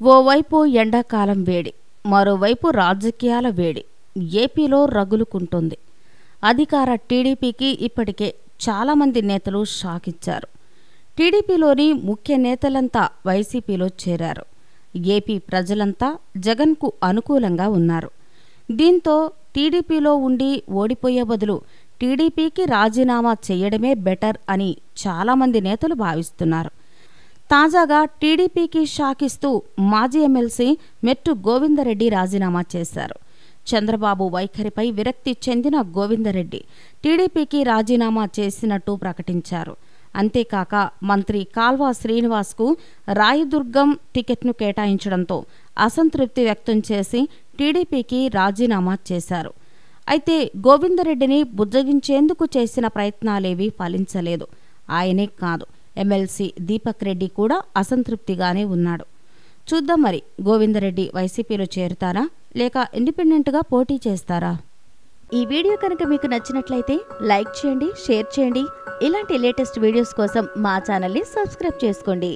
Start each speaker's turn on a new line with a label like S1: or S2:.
S1: ఓవైపు ఎండాకాలం వేడి, మరోవైపు రాజకీయాల వేడి ఏపీలో రగులుకుంటుంది. అధికార టీడీపీకి ఇప్పటికే చాలామంది నేతలు షాక్ ఇచ్చారు. టీడీపీలోని ముఖ్య నేతలంతా వైసీపీలో చేరారు. ఏపీ ప్రజలంతా జగన్కు అనుకూలంగా ఉన్నారు. దీంతో టీడీపీలో ఉండి ఓడిపోయే బదులు టీడీపీకి రాజీనామా చేయడమే బెటర్ అని చాలామంది నేతలు భావిస్తున్నారు. తాజాగా టీడీపీకి షాక్ ఇస్తూ మాజీ ఎమ్మెల్సీ మెట్టు గోవిందరెడ్డి రాజీనామా చేశారు. చంద్రబాబు వైఖరిపై విరక్తి చెందిన గోవిందరెడ్డి టీడీపీకి రాజీనామా చేసినట్టు ప్రకటించారు. అంతేకాక మంత్రి కాల్వ శ్రీనివాస్కు రాయదుర్గం టికెట్ను కేటాయించడంతో అసంతృప్తి వ్యక్తం చేసి టీడీపీకి రాజీనామా చేశారు. అయితే గోవిందరెడ్డిని బుజ్జగించేందుకు చేసిన ప్రయత్నాలేవీ ఫలించలేదు. ఆయనే కాదు, ఎమ్మెల్సీ దీపక్ రెడ్డి కూడా అసంతృప్తిగానే ఉన్నాడు. చూద్దాం మరి, గోవిందరెడ్డి వైసీపీలో చేరుతారా లేక ఇండిపెండెంట్గా పోటీ చేస్తారా?
S2: ఈ వీడియో కనుక మీకు నచ్చినట్లయితే లైక్ చేయండి, షేర్ చేయండి. ఇలాంటి లేటెస్ట్ వీడియోస్ కోసం మా ఛానల్ని సబ్స్క్రైబ్ చేసుకోండి.